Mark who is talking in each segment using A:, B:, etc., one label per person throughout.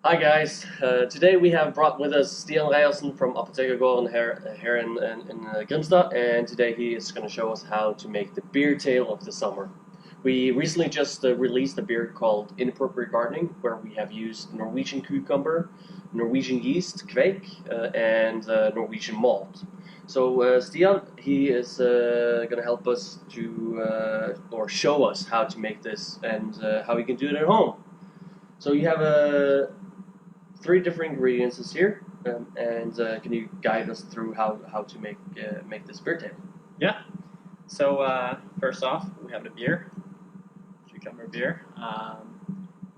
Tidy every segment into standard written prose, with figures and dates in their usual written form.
A: Hi guys, today we have brought with us Stian Reiersen from Apotheker Garden here in Grimstad, and today he is going to show us how to make the beer tail of the summer. We recently just released a beer called Inappropriate Gardening, where we have used Norwegian cucumber, Norwegian yeast, kveik, and Norwegian malt. So Stian, he is going to help us to, or show us how to make this and how we can do it at home. So you have three different ingredients here, and can you guide us through how to make this beer tail?
B: Yeah. So first off, we have the beer, cucumber beer,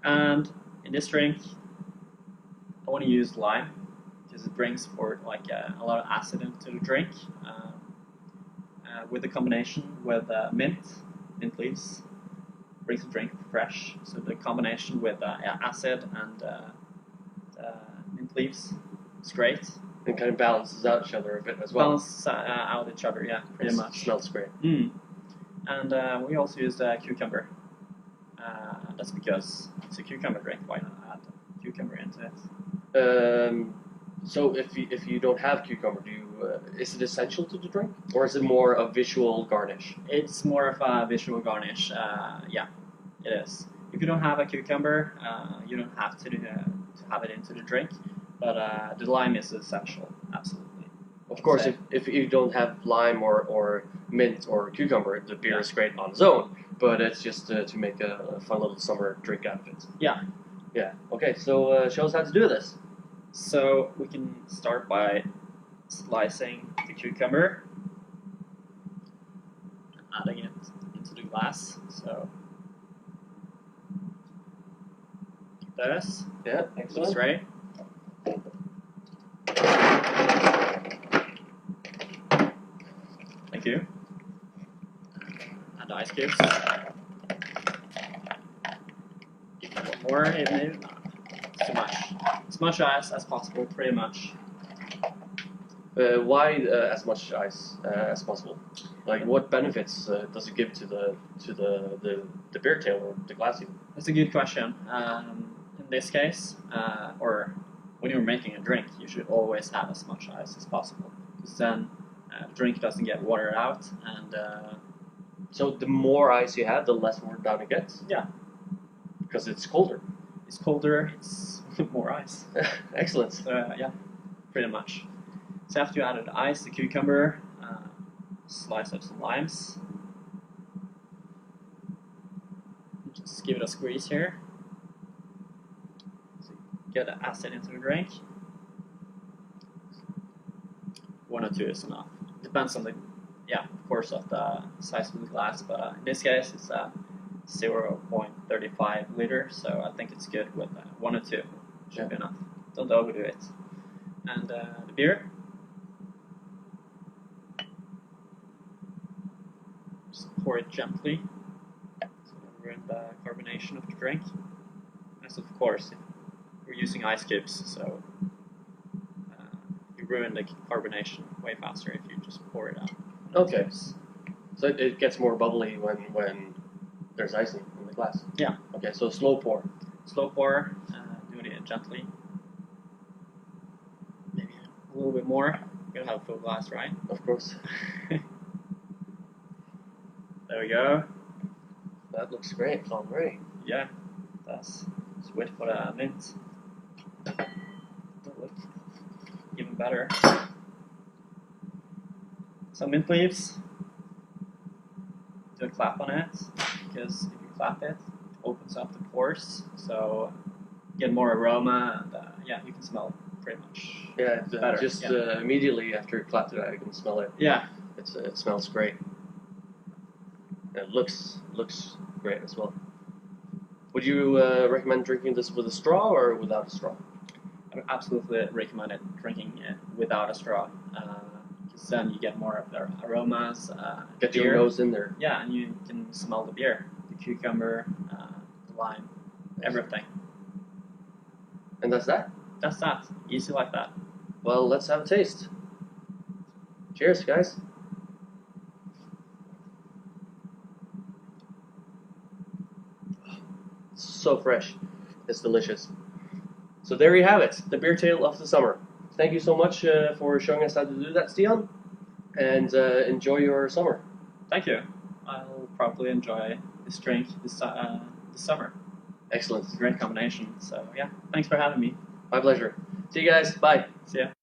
B: and in this drink, I want to use lime because it brings forth like a lot of acid into the drink. With the combination with mint leaves, brings the drink fresh. So the combination with acid and mint leaves is great.
A: And kind of balances out each other a bit as well.
B: Balance out each other, yeah, pretty much.
A: Smells great.
B: And we also use cucumber. That's because it's a cucumber drink. Why not add cucumber into it?
A: So if you don't have cucumber, is it essential to the drink, or is it more a visual garnish?
B: It's more of a visual garnish. Yeah, it is. If you don't have a cucumber, you don't have to have it into the drink. But the lime is essential, absolutely.
A: Of course, if you don't have lime or mint or cucumber, the beer is great on its own. But it's just to make a fun little summer drink out of it.
B: Yeah.
A: Yeah. Okay. So show us how to do this.
B: So we can start by slicing the cucumber and adding it into the glass. So this.
A: Yeah. Excellent.
B: That's right. Thank you. Add the ice cubes. One more, even if it's too much. As much ice as possible, pretty much.
A: Why as much ice as possible? Like, what benefits does it give to the beer tail or the glass even?
B: That's a good question. In this case, or when you're making a drink, you should always have as much ice as possible, because then the drink doesn't get watered out. And
A: so the more ice you have, the less watered down it gets.
B: Yeah,
A: because it's colder.
B: It's colder. It's more ice.
A: Excellent.
B: Yeah, pretty much. So after you added ice, the cucumber, slice up some limes. Just give it a squeeze here. So get the acid into the drink. 1 or 2 is enough. Depends on the, of course, of the size of the glass. But in this case, it's 0.35 liter. So I think it's good with 1 or 2. Should be enough. Don't overdo it. And the beer. Just pour it gently, so don't ruin the carbonation of the drink. As of course, you're using ice cubes, so you ruin the carbonation way faster if you just pour it out.
A: Okay. So it gets more bubbly when there's ice in the glass.
B: Yeah.
A: Okay. So slow pour.
B: Slow pour. Doing it gently. Maybe a little bit more. You're gonna have a full glass, right?
A: Of course.
B: There we go.
A: That looks great. It's all ready.
B: Yeah, it does. Just wait for the mint. That'll look even better. Some mint leaves. Do a clap on it, because if you clap it, it opens up the pores, so you get more aroma, and you can smell it pretty much.
A: Yeah,
B: better.
A: Just immediately after you clapped it, I can smell it.
B: Yeah.
A: It smells great. It looks great as well. Would you recommend drinking this with a straw or without a straw?
B: I would absolutely recommend drinking it without a straw, because then you get more of the aromas.
A: Get your nose in there.
B: Yeah, and you can smell the beer, the cucumber, the lime, everything.
A: And that's that?
B: That's that. Easy like that.
A: Well, let's have a taste. Cheers, guys. So fresh. It's delicious. So there you have it, the beer tail of the summer. Thank you so much for showing us how to do that, Stian, and enjoy your summer.
B: Thank you. I'll probably enjoy this drink this summer.
A: Excellent.
B: It's a great combination. So yeah, thanks for having me.
A: My pleasure. See you guys. Bye.
B: See ya.